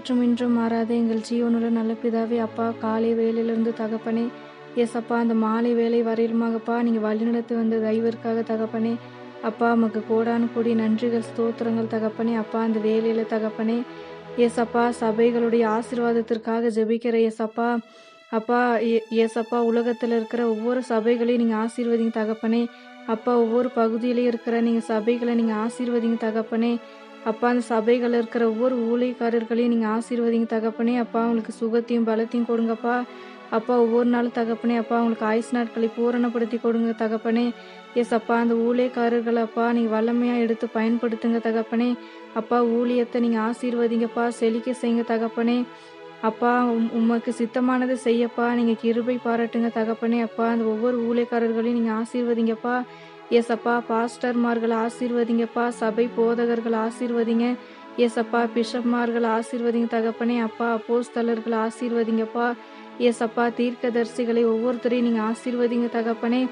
நேற்றும் இன்றும் மாறாத எங்கள் ஜீவனுள்ள நல்ல பிதாவே அப்பா, காலை வேளையிலிருந்து தகப்பனே, ஏசப்பா அந்த மாலை வேளை வரையிலுமாகப்பா நீங்கள் வழிநடத்தி வந்த தயவிற்காக தகப்பனே, அப்பா உமக்கு கோடான கோடி நன்றிகள் ஸ்தோத்திரங்கள் தகப்பனே. அப்பா அந்த வேலையில தகப்பனே, ஏசப்பா சபைகளுடைய ஆசீர்வாதத்திற்காக ஜெபிக்கிற ஏசப்பா. அப்பா ஏசப்பா உலகத்தில் இருக்கிற ஒவ்வொரு சபைகளையும் நீங்கள் ஆசீர்வதிங்க தகப்பனே. அப்பா ஒவ்வொரு பகுதியிலையும் இருக்கிற நீங்கள் சபைகளை நீங்கள் ஆசீர்வதிங்க தகப்பனே. அப்பா அந்த சபைகளில் இருக்கிற ஒவ்வொரு ஊழியக்காரர்களையும் நீங்கள் ஆசீர்வதிங்க தகப்பனே. அப்பா அவங்களுக்கு சுகத்தையும் பலத்தையும் கொடுங்கப்பா. அப்பா ஒவ்வொரு நாளும் தகப்பனே, அப்பா அவங்களுக்கு ஆயுசு நாட்களை பூரணப்படுத்தி கொடுங்க தகப்பனே. ஏசப்பா அந்த ஊழியக்காரர்களை அப்பா நீங்கள் வல்லமையாக எடுத்து பயன்படுத்துங்க தகப்பனே. அப்பா ஊழியத்தை நீங்கள் ஆசீர்வதிங்கப்பா, செழிக்க செய்யுங்க தகப்பனே. அப்பா உமக்கு சித்தமானதை செய்யப்பா, நீங்கள் கிருபை பாராட்டுங்க தகப்பனே. அப்பா அந்த ஒவ்வொரு ஊழியக்காரர்களையும் நீங்கள் ஆசீர்வதிங்கப்பா. ஏசப்பா பாஸ்டர்மார்களை ஆசீர்வதிங்கப்பா, சபை போதகர்களை ஆசீர்வதிங்க. ஏசப்பா பிஷப்மார்களை ஆசீர்வதிங்க தகப்பனே. அப்பா அப்போஸ்தலர்களை ஆசீர்வதிங்கப்பா. ஏசப்பா தீர்க்கதரிசிகளை ஒவ்வொருத்தரையும் நீங்கள் ஆசீர்வதிங்க தகப்பனே.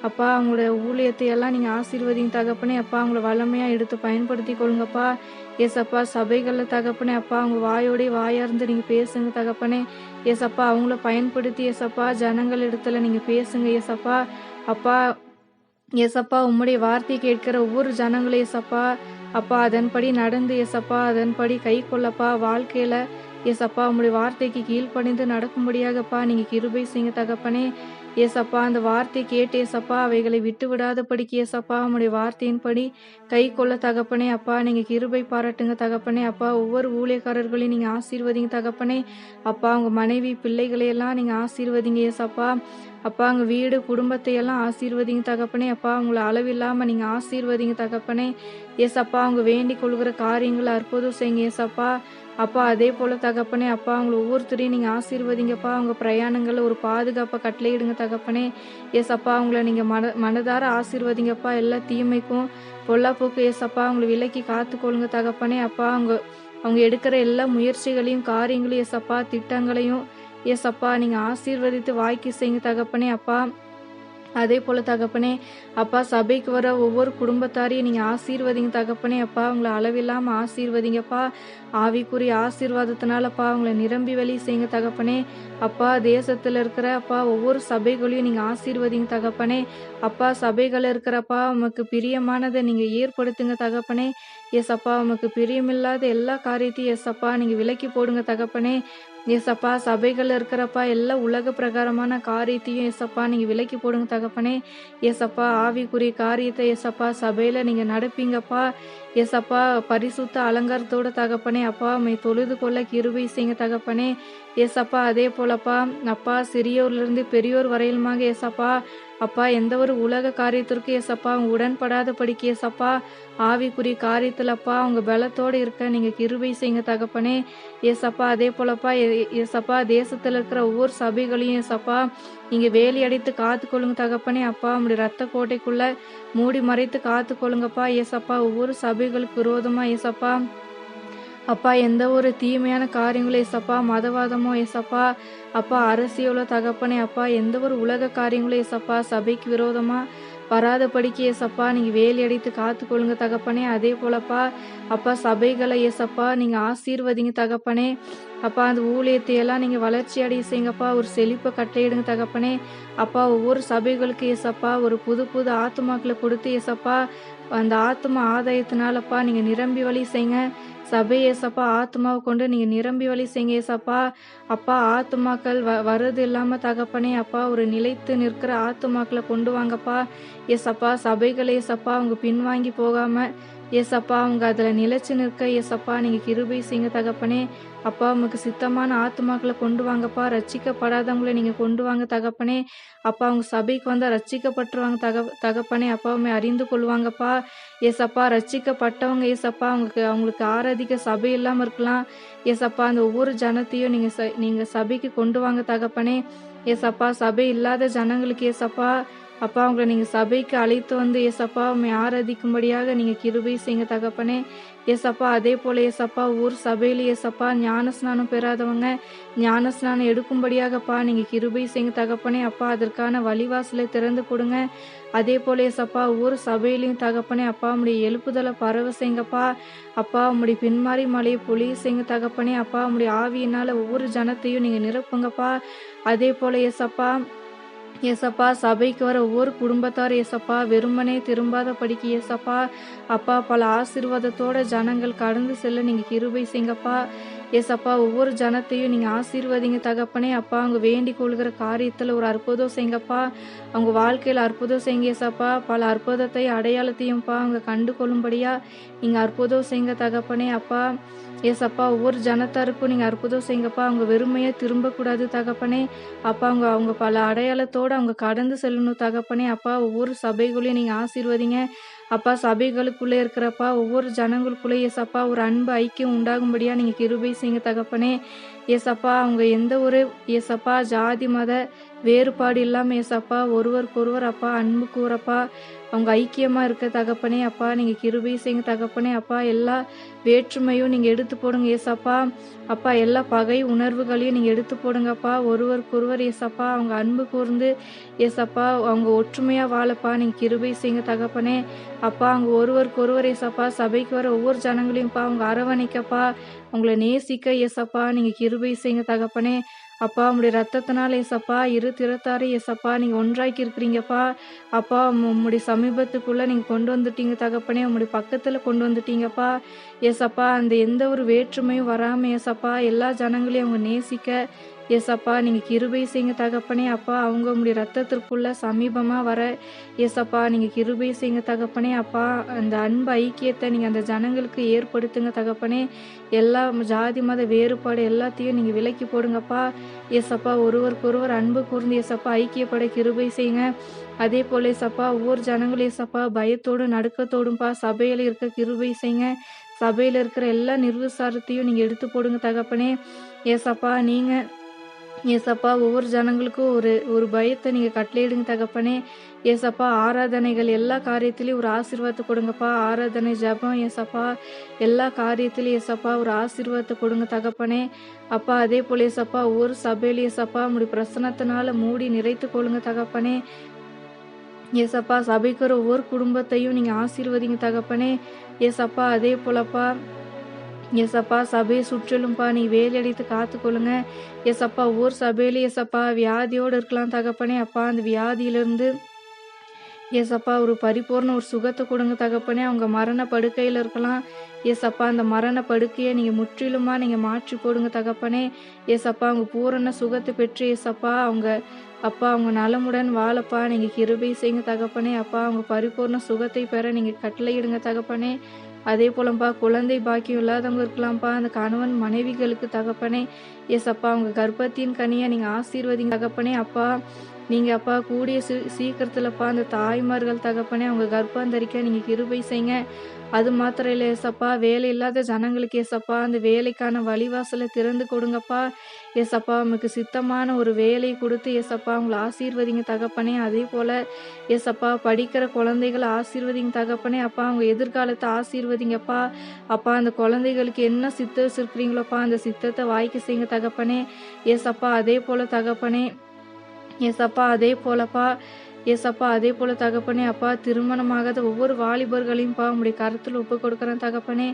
அப்பா அவங்களுடைய ஊழியத்தை எல்லாம் நீங்கள் ஆசீர்வதிங்க தகப்பனே. அப்பா அவங்கள வல்லமையாக எடுத்து பயன்படுத்தி கொள்ளுங்கப்பா. ஏசப்பா சபைகளில் தகப்பனே, அப்பா அவங்க வாயோடைய வாயார்ந்து நீங்கள் பேசுங்க தகப்பனே. ஏசப்பா அவங்கள பயன்படுத்தி ஏசப்பா ஜனங்கள் இடத்துல நீங்கள் பேசுங்க ஏசப்பா. அப்பா ஏசப்பா உம்முடைய வார்த்தை கேட்கிற ஒவ்வொரு ஜனங்களும் ஏசப்பா, அப்பா அதன்படி நடந்து ஏசப்பா, அதன்படி கை கொள்ளப்பா வாழ்க்கையில ஏசப்பா உம்முடைய வார்த்தைக்கு கீழ்ப்படிந்து நடக்கும்படியாகப்பா நீங்கள் கிருபை செய்யுங்க தகப்பனே. ஏசப்பா அந்த வார்த்தை கேட்டு ஏசப்பா அவைகளை விட்டு விடாதபடிக்கு ஏசப்பா உம்முடைய வார்த்தையின்படி கை கொள்ள தகப்பனே. அப்பா நீங்கள் கிருபை பாராட்டுங்க தகப்பனே. அப்பா ஒவ்வொரு ஊழியக்காரர்களையும் நீங்கள் ஆசீர்வதிங்க தகப்பனே. அப்பா அவங்க மனைவி பிள்ளைகளை எல்லாம் நீங்கள் ஆசீர்வதிங்க ஏசப்பா. அப்பா அங்கே வீடு குடும்பத்தை எல்லாம் ஆசீர்வதிங்க தகப்பனே. அப்பா உங்களை அளவில்லாமல் நீங்கள் ஆசீர்வதிங்க தகப்பனே. ஏசப்பா அவங்க வேண்டிக் கொள்கிற காரியங்களை அற்புதம் செய்யுங்க ஏசப்பா. அப்பா அதே போல் தகப்பனே, அப்பா அவங்களை ஒவ்வொருத்தரையும் நீங்கள் ஆசீர்வதிங்கப்பா. அவங்க பிரயாணங்களில் ஒரு பாதுகாப்பை கட்டளையிடுங்க தகப்பனே. ஏசப்பா அவங்கள நீங்கள் மனதார ஆசீர்வதிங்கப்பா. எல்லா தீமைக்கும் பொல்லாப்புக்கு ஏசப்பா அவங்களை விலக்கி காத்துக்கொள்ளுங்க தகப்பனே. அப்பா அவங்க எடுக்கிற எல்லா முயற்சிகளையும் காரியங்களையும் ஏசப்பா திட்டங்களையும் ஏசப்பா நீங்கள் ஆசீர்வதித்து வாய்க்கு செய்யுங்க தகப்பனே. அப்பா அதே போல் தகப்பனே, அப்பா சபைக்கு வர ஒவ்வொரு குடும்பத்தாரையும் நீங்கள் ஆசீர்வதிங்க தகப்பனே. அப்பா அவங்கள அளவில்லாமல் ஆசீர்வதிங்கப்பா. ஆவிக்குரிய ஆசீர்வாதத்தினாலப்பா அவங்கள நிரம்பி வழி செய்யுங்க தகப்பனே. அப்பா தேசத்தில் இருக்கிற அப்பா ஒவ்வொரு சபைகளையும் நீங்கள் ஆசீர்வதிங்க தகப்பனே. அப்பா சபைகளில் இருக்கிறப்பா உமக்கு பிரியமானதை நீங்கள் ஏற்படுத்துங்க தகப்பனே. ஏசப்பா உமக்கு பிரியமில்லாத எல்லா காரியத்தையும் ஏசப்பா நீங்கள் விலக்கி போடுங்க தகப்பனே. ஏசப்பா சபைகளில் இருக்கிறப்பா எல்லா உலக பிரகாரமான காரியத்தையும் ஏசப்பா நீங்கள் விலக்கி போடுங்க தகப்பனே. ஏசப்பா ஆவிக்குரிய காரியத்தை ஏசப்பா சபையில் நீங்கள் நடப்பீங்கப்பா. ஏசப்பா பரிசுத்த அலங்காரத்தோட தகப்பனே. அப்பா உம்மை தொழுது கொள்ள கிருபை செய்யுங்க தகப்பனே. ஏசப்பா அதே போலப்பா அப்பா சிறியோர்லேருந்து பெரியோர் வரையிலுமாக ஏசப்பா அப்பா எந்த ஒரு உலக காரியத்திற்கு ஏசப்பா அவங்க உடன்படாதபடிக்கு ஏசப்பா ஆவிக்குரிய காரியத்தில் அப்பா அவங்க பலத்தோடு இருக்க நீங்கள் கிருபை செய்யுங்க தகப்பனே. ஏசப்பா அதே போலப்பா ஏசப்பா தேசத்தில் இருக்கிற ஒவ்வொரு சபைகளையும் ஏசப்பா நீங்கள் வேலி அடித்து காத்துக்கொள்ளுங்க தகப்பனே. அப்பா உங்களுடைய ரத்த கோட்டைக்குள்ளே மூடி மறைத்து காத்துக்கொள்ளுங்கப்பா. ஏசப்பா ஒவ்வொரு சபைகளுக்கு விரோதமாக ஏசப்பா அப்பா எந்த ஒரு தீமையான காரியங்களும் ஏசப்பா மதவாதமோ ஏசப்பா அப்பா அரசியலோ தகப்பனே. அப்பா எந்த ஒரு உலக காரியங்களும் ஏசப்பா சபைக்கு விரோதமாக வராதபடிக்கு ஏசப்பா நீங்கள் வேலி அடித்து காத்துக்கொள்ளுங்க தகப்பனே. அதே போலப்பா அப்பா சபைகளை ஏசப்பா நீங்கள் ஆசீர்வதிங்க தகப்பனே. அப்பா அந்த ஊழியத்தை எல்லாம் நீங்கள் வளர்ச்சி அடைய செய்யுங்கப்பா. ஒரு செழிப்பை கட்டையிடுங்க தகப்பனே. அப்பா ஒவ்வொரு சபைகளுக்கு ஏசப்பா ஒரு புது புது ஆத்துமாக்களை கொடுத்து ஏசப்பா அந்த ஆத்துமா ஆதாயத்தினாலப்பா நீங்கள் நிரம்பி வழி செய்யுங்க. சபை ஏசப்பா ஆத்மாவை கொண்டு நீங்கள் நிரம்பி வழி செய்யுங்க ஏசப்பா. அப்பா ஆத்துமாக்கள் வர்றது இல்லாமல் தகப்பனே. அப்பா ஒரு நிலைத்து நிற்கிற ஆத்துமாக்களை கொண்டு வாங்கப்பா. ஏசப்பா சபைகளை ஏசப்பா அவங்க பின்வாங்கி போகாமல் ஏசப்பா அவங்க அதில் நிலைச்சு நிற்க ஏசப்பா நீங்கள் கிருபை செய்யுங்க தகப்பனே. அப்பா உமக்கு சித்தமான ஆத்துமாக்களை கொண்டு வாங்கப்பா. ரட்சிக்கப்படாதவங்களை நீங்கள் கொண்டு வாங்க தகப்பனே. அப்பா அவங்க சபைக்கு வந்தால் ரட்சிக்கப்பட்டுருவாங்க தகப்பனே. அப்பா உண்மை அறிந்து கொள்வாங்கப்பா. ஏசப்பா ரட்சிக்கப்பட்டவங்க ஏசப்பா அவங்களுக்கு ஆராதிக்க சபை இல்லாமல் இருக்கலாம். ஏசப்பா அந்த ஒவ்வொரு ஜனத்தையும் நீங்கள் சபைக்கு கொண்டு வாங்க தகப்பனே. ஏசப்பா சபை இல்லாத ஜனங்களுக்கு ஏசப்பா அப்பா அவங்களை நீங்கள் சபைக்கு அழைத்து வந்து ஏசப்பா உண்மை ஆராதிக்கும்படியாக நீங்கள் கிருபை செய்யுங்க தகப்பனே. ஏசப்பா அதே போல ஏசப்பா ஒவ்வொரு சபையில ஏசப்பா ஞானஸ்நானம் பெறாதவங்க ஞானஸ்நானம் எடுக்கும்படியாகப்பா நீங்க கிருபை செய்யுங்க தகப்பனே. அப்பா அதற்கான வழிவாசலை திறந்து கொடுங்க. அதே போல ஏசப்பா ஒவ்வொரு சபையிலையும் தகப்பனே அப்பா உம்முடைய எழுப்புதலை பரவ செய்யுங்கப்பா. அப்பா உம்முடைய பின்மாறி மலையை பொழிய செய்யுங்க தகப்பனே. அப்பா உம்முடைய ஆவியினால ஒவ்வொரு ஜனத்தையும் நீங்க நிரப்புங்கப்பா. அதே போல ஏசப்பா ஏசப்பா சபைக்கு வர ஒவ்வொரு குடும்பத்தார் ஏசப்பா வெறுமனே திரும்பாத படிக்கு ஏசப்பா. அப்பா பல ஆசீர்வாதத்தோட ஜனங்கள் கடந்து செல்ல நீங்க கிருபை செய்யுங்கப்பா. ஏசப்பா ஒவ்வொரு ஜனத்தையும் நீங்க ஆசீர்வதிங்க தகப்பனே. அப்பா அவங்க வேண்டிக் கொள்கிற காரியத்துல ஒரு அற்புதம் செய்யுங்கப்பா. அவங்க வாழ்க்கையில அற்புதம் செய்யுங்க ஏசப்பா. பல அற்புதத்தை அடையாளத்தையும்ப்பா அவங்க கண்டு கொள்ளும்படியா நீங்க அற்புதம் செய்யுங்க தகப்பனே. அப்பா ஏசப்பா ஒவ்வொரு ஜனத்தாருக்கும் நீங்க அற்புதம் செய்யுங்கப்பா. அவங்க வெறுமையா திரும்பக்கூடாது தகப்பனே. அப்பா அவங்க அவங்க பல அடையாளத்தோட அவங்க கடந்து செல்லணும் தகப்பனே. அப்பா ஒவ்வொரு சபைகளையும் நீங்க ஆசீர்வதிங்க. அப்பா சபைகளுக்குள்ளே இருக்கிறப்பா ஒவ்வொரு ஜனங்களுக்குள்ளே ஏசப்பா ஒரு அன்பு ஐக்கியம் உண்டாகும்படியா நீங்க கிருபை செய்யுங்க தகப்பனே. ஏசப்பா அவங்க எந்த ஒரு ஏசப்பா ஜாதி மத வேறுபாடு இல்லாம ஏசப்பா ஒருவருக்கொருவர் அப்பா அன்பு கூறப்பா அவங்க ஐக்கியமா இருக்க தகப்பனே. அப்பா நீங்க கிருபை செய்யுங்க தகப்பனே. அப்பா எல்லா வேற்றுமையும் நீங்க எடுத்து போடுங்க ஏசப்பா. அப்பா எல்லா பகை உணர்வுகளையும் நீங்க எடுத்து போடுங்கப்பா. ஒருவருக்கொருவர் ஏசப்பா அவங்க அன்பு கூர்ந்து ஏசப்பா அவங்க ஒற்றுமையா வாழப்பா நீங்க கிருபை செய்யுங்க தகப்பனே. அப்பா அவங்க ஒருவருக்கொருவர் ஏசப்பா சபைக்கு வர ஒவ்வொரு ஜனங்களையும்ப்பா அவங்க அரவணைக்கப்பா உங்களை நேசிக்க ஏசப்பா நீங்க கிருபை செய்யுங்க தகப்பனே. அப்பா உம்முடைய ரத்தத்தினால ஏசப்பா இரு திறத்தாரை ஏசப்பா நீங்க ஒன்றாக்கி இருக்கிறீங்கப்பா. அப்பா உம்முடைய சமீபத்துக்குள்ள நீங்க கொண்டு வந்துட்டீங்க தகப்பனே. உம்முடைய பக்கத்துல கொண்டு வந்துட்டீங்கப்பா. ஏசப்பா அந்த எந்த ஒரு வேற்றுமையும் வராம ஏசப்பா எல்லா ஜனங்களையும் அவங்க நேசிக்க ஏசப்பா நீங்க கிருபை செய்யுங்க தகப்பனே. அப்பா அவங்க உம்முடைய ரத்தத்திற்குள்ள சமீபமா வர ஏசப்பா நீங்க கிருபை செய்யுங்க தகப்பனே. அப்பா அந்த அன்பு ஐக்கியத்தை நீங்க அந்த ஜனங்களுக்கு ஏற்படுத்துங்க தகப்பனே. எல்லா ஜாதி மத வேறுபாடு எல்லாத்தையும் நீங்க விலக்கி போடுங்கப்பா. ஏசப்பா ஒருவருக்கொருவர் அன்பு கூர்ந்து ஏசப்பா ஐக்கியப்பட கிருபை செய்யுங்க. அதே போல ஏசப்பா ஒவ்வொரு ஜனங்களும் ஏசப்பா பயத்தோடும் நடுக்கத்தோடும்பா சபையில இருக்க கிருபை செய்யுங்க. சபையில இருக்கிற எல்லா நிர்விசாரத்தையும் நீங்க எடுத்து போடுங்க தகப்பனே. ஏசப்பா நீங்க ஏசப்பா ஒவ்வொரு ஜனங்களுக்கும் ஒரு ஒரு பயத்தை நீங்க கட்டளையிடுங்க தகப்பனே. ஏசப்பா ஆராதனைகள் எல்லா காரியத்திலையும் ஒரு ஆசீர்வாதத்தை கொடுங்கப்பா. ஆராதனை ஜெபம் ஏசப்பா எல்லா காரியத்திலையும் ஏசப்பா ஒரு ஆசீர்வாதத்தை கொடுங்க தகப்பனே. அப்பா அதே போல ஏசப்பா ஒவ்வொரு சபையிலும் ஏசப்பா உம்முடைய பிரசன்னத்தினால மூடி நிறைத்து கொள்ளுங்க தகப்பனே. ஏசப்பா சபைக்கு வர ஒவ்வொரு குடும்பத்தையும் நீங்க ஆசீர்வதிங்க தகப்பனே. ஏசப்பா அதே போலப்பா ஏசப்பா சபையை சுற்றிலும்ப்பா நீ வேலையடித்து காத்துக்கொள்ளுங்க. ஏசப்பா ஒவ்வொரு சபையிலும் ஏசப்பா வியாதியோடு இருக்கலாம் தகப்பனே. அப்பா அந்த வியாதியிலிருந்து ஏசப்பா ஒரு பரிபூர்ண ஒரு சுகத்தை கொடுங்க தகப்பனே. அவங்க மரண படுக்கையில் இருக்கலாம். ஏசப்பா அந்த மரண படுக்கையை நீங்க முற்றிலுமா நீங்க மாற்றி போடுங்க தகப்பனே. ஏசப்பா அவங்க பூரண சுகத்தை பெற்று ஏசப்பா அவங்க அப்பா அவங்க நலமுடன் வாழப்பா நீங்க கிருபை செய்யுங்க தகப்பனே. அப்பா அவங்க பரிபூர்ண சுகத்தை பெற நீங்க கட்டளையிடுங்க தகப்பனே. அதே போலப்பா குழந்தை பாக்கியம் இல்லாதவங்க இருக்கலாம்ப்பா அந்த கணவன் மனைவிகளுக்கு தகப்பனே. ஏசப்பா அவங்க கர்ப்பத்தின் கனியை நீங்க ஆசீர்வதிங்க தகப்பனே. அப்பா நீங்க அப்பா கூடிய சீக்கிரத்துலப்பா அந்த தாய்மார்கள் தகப்பனே அவங்க கர்ப்பம் தரிக்க நீங்க கிருபை செய்யுங்க. அது மாத்திரம் இல்லை ஏசப்பா வேலை இல்லாத ஜனங்களுக்கு ஏசப்பா அந்த வேலைக்கான வழிவாசலை திறந்து கொடுங்கப்பா. ஏசப்பா உமக்கு சித்தமான ஒரு வேலை கொடுத்து ஏசப்பா உங்களை ஆசீர்வதிங்க தகப்பனே. அதே போல ஏசப்பா படிக்கிற குழந்தைகளை ஆசீர்வதிங்க தகப்பனே. அப்பா அவங்க எதிர்காலத்தை ஆசீர்வதிங்கப்பா. அப்பா அந்த குழந்தைகளுக்கு என்ன சித்தம் வச்சிருக்கிறீங்களோப்பா அந்த சித்தத்தை வாய்க்க செய்யுங்க தகப்பனே. ஏசப்பா அதே போல தகப்பனே. ஏசப்பா அதே போலப்பா ஏசப்பா அதே போல தகப்பனே. அப்பா திருமணமாகாத ஒவ்வொரு வாலிபர்களையும்ப்பா உங்களுடைய கருத்தில் ஒப்பு கொடுக்குறேன் தகப்பனே.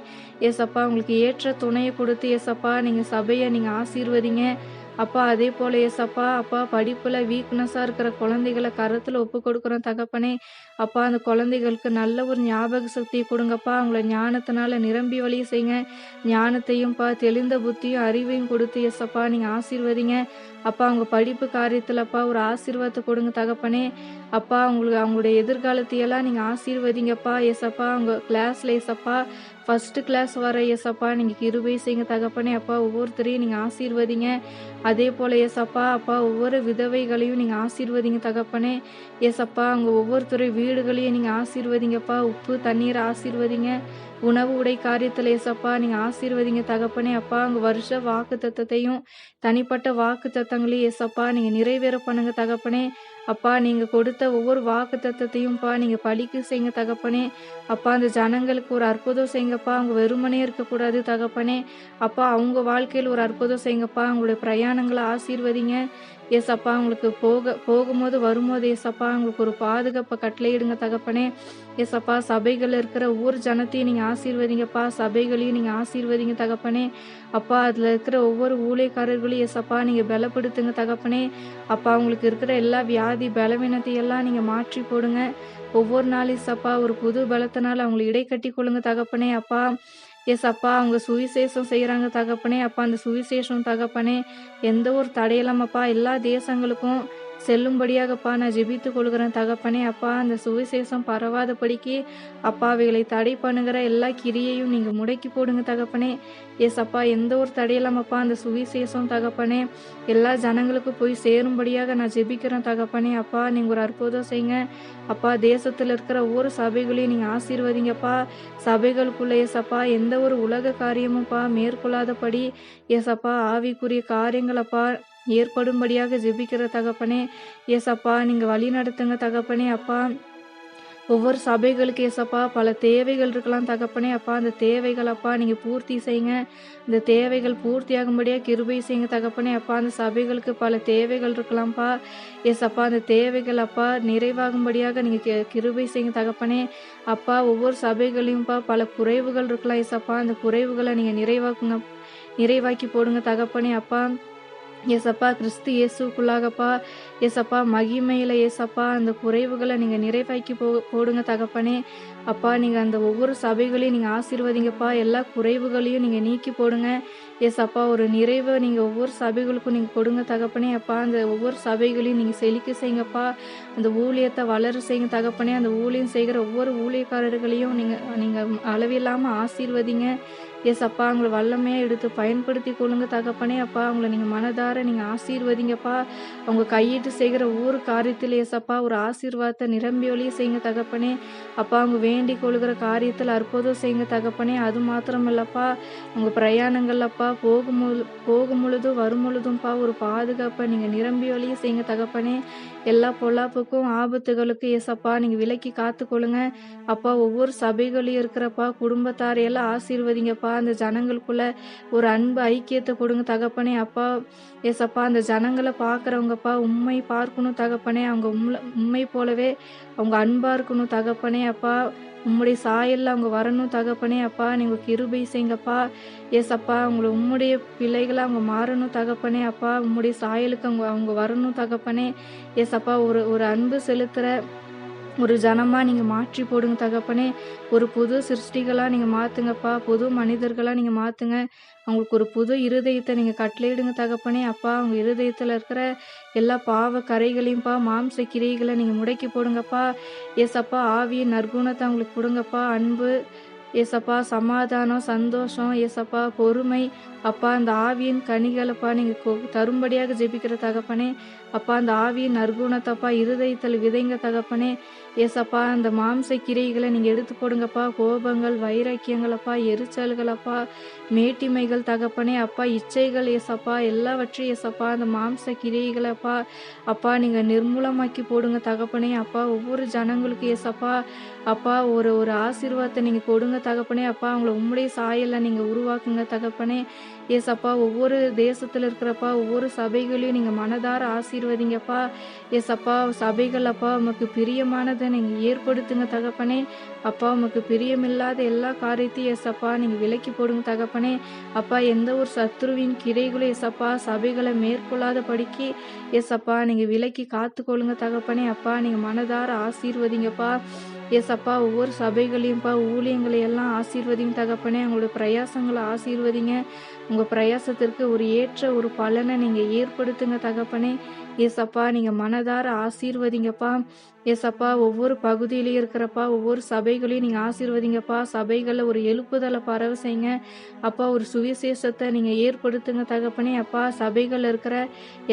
ஏசப்பா உங்களுக்கு ஏற்ற துணையை கொடுத்து ஏசப்பா நீங்க சபையை நீங்க ஆசீர்வதிங்க. அப்பா அதே போல ஏசப்பா அப்பா படிப்புல வீக்னஸா இருக்கிற குழந்தைகளை கருத்துல ஒப்பு கொடுக்குறோம் தகப்பனே. அப்பா அந்த குழந்தைகளுக்கு நல்ல ஒரு ஞாபக சக்தியை கொடுங்கப்பா. அவங்கள ஞானத்தினால நிரம்பி வழிய செய்யுங்க. ஞானத்தையும்ப்பா தெளிந்த புத்தியும் அறிவையும் கொடுத்து ஏசப்பா நீங்க ஆசீர்வதிங்க. அப்பா அவங்க படிப்பு காரியத்துலப்பா ஒரு ஆசீர்வாதத்தை கொடுங்க தகப்பனே. அப்பா அவங்களுடைய எதிர்காலத்தையெல்லாம் நீங்க ஆசீர்வதிங்கப்பா. ஏசப்பா அவங்க கிளாஸ்ல ஏசப்பா ஃபர்ஸ்ட் கிளாஸ் வர ஏசப்பா நீங்க கிருபை செய்யுங்க தகப்பனே. அப்பா ஒவ்வொருத்தரையும் நீங்க ஆசீர்வதிங்க. அதே போல ஏசப்பா அப்பா ஒவ்வொரு விதவைகளையும் நீங்க ஆசீர்வதிங்க தகப்பனே. ஏசப்பா அவங்க ஒவ்வொருத்தருடைய வீடுகளையும் நீங்க ஆசீர்வதிங்கப்பா. உப்பு தண்ணீரை ஆசீர்வதிங்க. உணவு உடை காரியத்துல ஏசப்பா நீங்க ஆசீர்வதிங்க தகப்பனே. அப்பா உங்க வருஷ வாக்குத்தத்தத்தையும் தனிப்பட்ட வாக்குத்தத்தங்களையும் ஏசப்பா நீங்க நிறைவேற பண்ணுங்க தகப்பனே. அப்பா நீங்க கொடுத்த ஒவ்வொரு வாக்குத்தத்தத்தையும்ப்பா நீங்க பலிக்க செய்யுங்க தகப்பனே. அப்பா அந்த ஜனங்களுக்கு ஒரு அற்புதம் செய்யுங்கப்பா. அவங்க வெறுமனே இருக்கக்கூடாது தகப்பனே. அப்பா அவங்க வாழ்க்கையில ஒரு அற்புதம் செய்யுங்கப்பா. அவங்களுடைய பிரயாணங்கள ஆசீர்வதிங்க. ஏசப்பா அவங்களுக்கு போகும்போது வரும்போது ஏசப்பா அவங்களுக்கு ஒரு பாதுகாப்ப கட்டளையிடுங்க தகப்பனே. ஏசப்பா சபைகள்ல இருக்கிற ஒவ்வொரு ஜனத்தையும் நீங்க ஆசீர்வதிங்கப்பா. சபைகளையும் நீங்க ஆசீர்வதிங்க தகப்பனே. அப்பா அதுல இருக்கிற ஒவ்வொரு ஊழியக்காரர்களையும் ஏசப்பா நீங்க பலப்படுத்துங்க தகப்பனே. அப்பா அவங்களுக்கு இருக்கிற எல்லா வியாதி பலவீனத்தை எல்லாம் நீங்க மாற்றி போடுங்க. ஒவ்வொரு நாள் ஏசப்பா ஒரு புது பலத்தினால அவங்கள இடைக்கட்டி கொள்ளுங்க தகப்பனே. அப்பா ஏசப்பா அவங்க சுவிசேஷம் செய்றாங்க தகப்பனே. அப்பா அந்த சுவிசேஷம் தகப்பனே எந்த ஒரு தடையில்லாமப்பா எல்லா தேசங்களுக்கும் செல்லும்படியாகப்பா நான் ஜெபித்துக் கொள்கிறேன் தகப்பனே. அப்பா அந்த சுவிசேஷம் பரவாதபடிக்கு அப்பா அவைகளை தடை பண்ணுகிற எல்லா கிரியையும் நீங்க முடக்கி போடுங்க தகப்பனே. ஏசப்பா எந்த ஒரு தடையில்லாமப்பா அந்த சுவிசேஷம் தகப்பனே எல்லா ஜனங்களுக்கும் போய் சேரும்படியாக நான் ஜெபிக்கிறேன் தகப்பனே. அப்பா நீங்க ஒரு அற்புதம் செய்யுங்க. அப்பா தேசத்துல இருக்கிற ஒவ்வொரு சபைகளையும் நீங்க ஆசீர்வதிங்கப்பா. சபைகளுக்குள்ள ஏசப்பா எந்த ஒரு உலக காரியமும்ப்பா மேற்கொள்ளாதபடி ஏசப்பா ஆவிக்குரிய காரியங்களப்பா ஏற்படும்படியாக ஜெபிக்கிற தகப்பனே. ஏசப்பா நீங்க வழி நடத்துங்க தகப்பனே. அப்பா ஒவ்வொரு சபைகளுக்கு ஏசப்பா பல தேவைகள் இருக்கலாம் தகப்பனே. அப்பா அந்த தேவைகள் அப்பா நீங்க பூர்த்தி செய்யுங்க. இந்த தேவைகள் பூர்த்தியாகும்படியா கிருபை செய்யுங்க தகப்பனே. அப்பா அந்த சபைகளுக்கு பல தேவைகள் இருக்கலாம்ப்பா. ஏசப்பா அந்த தேவைகள் அப்பா நிறைவாகும்படியாக நீங்க கிருபை செய்யுங்க தகப்பனே. அப்பா ஒவ்வொரு சபைகளையும்ப்பா பல குறைவுகள் இருக்கலாம் ஏசப்பா. அந்த குறைவுகளை நீங்க நிறைவாக்கி போடுங்க தகப்பனே. அப்பா ஏசப்பா கிறிஸ்து இயேசுக்குள்ளாகப்பா ஏசப்பா மகிமையில ஏசப்பா அந்த குறைவுகளை நீங்க நிறைவாக்கி போடுங்க தகப்பனே. அப்பா நீங்க அந்த ஒவ்வொரு சபைகளையும் நீங்க ஆசீர்வதிங்கப்பா. எல்லா குறைவுகளையும் நீங்க நீக்கி போடுங்க. ஏசப்பா ஒரு நிறைவை நீங்க ஒவ்வொரு சபைகளுக்கும் நீங்க கொடுங்க தகப்பனே. அப்பா அந்த ஒவ்வொரு சபைகளையும் நீங்க செழிக்க செய்யுங்கப்பா. அந்த ஊழியத்தை வளர செய்யுங்க தகப்பனே. அந்த ஊழியம் செய்கிற ஒவ்வொரு ஊழியக்காரர்களையும் நீங்க நீங்க அளவில்லாம ஆசீர்வதிங்க. ஏசப்பா அவங்கள வல்லமையா எடுத்து பயன்படுத்தி கொள்ளுங்க தகப்பனே. அப்பா அவங்கள நீங்க மனதார நீங்க ஆசீர்வதிங்கப்பா. அவங்க கையிட்டு செய்கிற ஒவ்வொரு காரியத்தில் ஏசப்பா ஒரு ஆசீர்வாதத்தை நிரம்பி ஒழிய செய்யுங்க தகப்பனே. அப்பா அவங்க வேண்டிக் கொள்கிற காரியத்தில் அற்புதம் செய்யுங்க தகப்பனே. அது மாத்திரமல்லப்பா அவங்க பிரயாணங்கள்லப்பா போகும் பொழுதும் வரும் பொழுதும்ப்பா ஒரு பாதுகாப்பை நீங்க நிரம்பி ஒழிய செய்யுங்க தகப்பனே. எல்லா பொல்லாப்புக்கும் ஆபத்துகளுக்கும் ஏசப்பா நீங்க விலக்கி காத்துக்கொள்ளுங்க. அப்பா ஒவ்வொரு சபைகளையும் இருக்கிறப்பா குடும்பத்தாரையெல்லாம் ஆசீர்வதிங்கப்பா. அந்த ஜனங்களுக்குள்ள ஒரு அன்பு ஐக்கியத்தை கொடுங்க தகப்பனே. அப்பா ஏசப்பா அந்த ஜனங்களை பார்க்குறவங்கப்பா உம்மை பார்க்கணும் தகப்பனே. அவங்க உம்மை போலவே அவங்க அன்பா இருக்கணும் தகப்பனே. அப்பா உம்முடைய சாயல்ல அவங்க வரணும் தகப்பனே. அப்பா நீங்க கிருபை செய்யுங்கப்பா. ஏசப்பா அவங்கள உம்முடைய பிள்ளைகளா அவங்க மாறணும் தகப்பனே. அப்பா உம்முடைய சாயலுக்கு அவங்க அவங்க வரணும் தகப்பனே. ஏசப்பா ஒரு ஒரு அன்பு செலுத்துற ஒரு ஜனமா நீங்க மாற்றி போடுங்க தகப்பனே. ஒரு புது சிருஷ்டிகளா நீங்க மாத்துங்கப்பா. புது மனிதர்களா நீங்க மாத்துங்க. அவங்களுக்கு ஒரு புது இருதயத்தை நீங்க கட்டளையிடுங்க தகப்பனே. அப்பா அவங்க இருதயத்துல இருக்கிற எல்லா பாவ கரைகளையும்ப்பா மாம்ச கிரியைகளை நீங்க முடக்கி போடுங்கப்பா. ஏசப்பா ஆவியின் நற்குணத்தை அவங்களுக்கு கொடுங்கப்பா. அன்பு ஏசப்பா சமாதானம் சந்தோஷம் ஏசப்பா பொறுமை அப்பா அந்த ஆவியின் கனிகளப்பா நீங்க தரும்படியாக ஜெபிக்கிற தகப்பனே. அப்பா அந்த ஆவியின் நற்குணத்தப்பா இருதயத்தில் விதைங்க தகப்பனே. ஏசப்பா அந்த மாம்ச கிரைகளை நீங்க எடுத்து போடுங்கப்பா. கோபங்கள் வைராக்கியங்களப்பா எரிச்சல்களப்பா மேட்டிமைகள் தகப்பனே. அப்பா இச்சைகள் ஏசப்பா எல்லாவற்றையும் ஏசப்பா அந்த மாம்ச கிரைகளப்பா அப்பா நீங்க நிர்மூலமாக்கி போடுங்க தகப்பனே. அப்பா ஒவ்வொரு ஜனங்களுக்கு ஏசப்பா அப்பா ஒரு ஒரு ஆசீர்வாதத்தை நீங்க கொடுங்க தகப்பனே. அப்பா அவங்கள உம்முடைய சாயல்ல நீங்க உருவாக்குங்க தகப்பனே. ஏசப்பா ஒவ்வொரு தேசத்துல இருக்கிறப்பா ஒவ்வொரு சபைகளையும் நீங்க மனதார ஆசீர்வதிங்கப்பா. ஏசப்பா சபைகள் அப்பா உமக்கு பிரியமானதை நீங்க ஏற்படுத்துங்க தகப்பனே. அப்பா உமக்கு பிரியமில்லாத எல்லா காரியத்தையும் ஏசப்பா நீங்க விலக்கி போடுங்க தகப்பனே. அப்பா எந்த ஒரு சத்ருவின் கிரைகளும் ஏசப்பா சபைகளை மேற்கொள்ளாத படிக்கு ஏசப்பா நீங்க விலக்கி காத்துக்கொள்ளுங்க தகப்பனே. அப்பா நீங்க மனதார ஆசீர்வதிங்கப்பா. ஏசப்பா ஒவ்வொரு சபைகளையும்ப்பா ஊழியங்களை எல்லாம் ஆசீர்வதிங்க தகப்பனே. அவங்களோட பிரயாசங்களை ஆசீர்வதிங்க. உங்கள் பிரயாசத்திற்கு ஒரு ஏற்ற ஒரு பலனை நீங்கள் ஏற்படுத்துங்க தகப்பனே. ஏசப்பா நீங்கள் மனதார ஆசீர்வதிங்கப்பா. ஏசப்பா ஒவ்வொரு பகுதியிலையும் இருக்கிறப்பா ஒவ்வொரு சபைகளையும் நீங்கள் ஆசீர்வதிங்கப்பா. சபைகளில் ஒரு எழுப்புதலை பரவ செய்யுங்க அப்பா. ஒரு சுவிசேஷத்தை நீங்கள் ஏற்படுத்துங்க தகப்பனே. அப்பா சபைகளில் இருக்கிற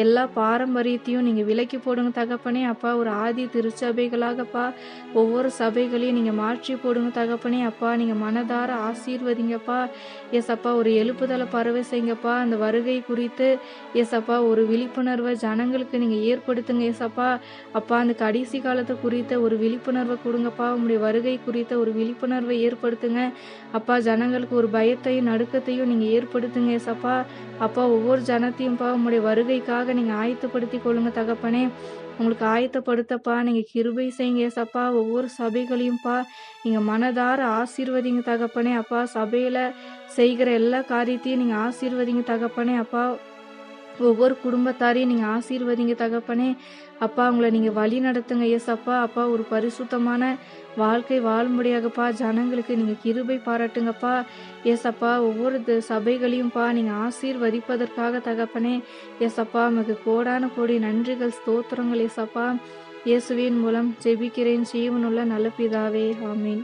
எல்லா பாரம்பரியத்தையும் நீங்கள் விலக்கி போடுங்க தகப்பனே. அப்பா ஒரு ஆதி திருச்சபைகளாகப்பா ஒவ்வொரு சபைகளையும் நீங்கள் மாற்றி போடுங்க தகப்பனே. அப்பா நீங்கள் மனதார ஆசீர்வதிங்கப்பா. ஏசப்பா ஒரு எழுப்புதலை பரவ செய்யுங்கப்பா. அந்த வருகை குறித்து ஏசப்பா ஒரு விழிப்புணர்வை ஜனங்களுக்கு நீங்கள் ஏற்படுத்துங்க ஏசப்பா. அப்பா அந்த கடைசி காலத்தை குறித்த ஒரு விழிப்புணர்வை கொடுங்கப்பா. உங்களுடைய வருகை குறித்த ஒரு விழிப்புணர்வை ஏற்படுத்துங்க அப்பா. ஜனங்களுக்கு ஒரு பயத்தையும் நடுக்கத்தையும் நீங்கள் ஏற்படுத்துங்க ஏசப்பா. அப்பா ஒவ்வொரு ஜனத்தையும்ப்பா உங்களுடைய வருகைக்காக நீங்கள் ஆயத்தப்படுத்தி கொள்ளுங்க தகப்பனே. உங்களுக்கு ஆயத்தப்படுத்தப்பா நீங்கள் கிருபை செய்யுங்க ஏசப்பா. ஒவ்வொரு சபைகளையும்ப்பா நீங்கள் மனதார ஆசீர்வதிங்க தகப்பனே. அப்பா சபையில் செய்கிற எல்லா காரியத்தையும் நீங்கள் ஆசீர்வதிங்க தகப்பனே. அப்பா ஒவ்வொரு குடும்பத்தாரையும் நீங்கள் ஆசீர்வதிங்க தகப்பனே. அப்பா உங்களை நீங்கள் வழி நடத்துங்க ஏசப்பா. அப்பா ஒரு பரிசுத்தமான வாழ்க்கை வாழும்படியாகப்பா ஜனங்களுக்கு நீங்கள் கிருபை பாராட்டுங்கப்பா ஏசப்பா. ஒவ்வொரு சபைகளையும்ப்பா நீங்கள் ஆசீர்வதிப்பதற்காக தகப்பனே. ஏசப்பா உமக்கு கோடான கோடி நன்றிகள் ஸ்தோத்திரங்கள் ஏசப்பா. இயேசுவின் மூலம் ஜெபிக்கிறேன் ஜீவனுள்ள நல்ல பிதாவே, ஆமீன்.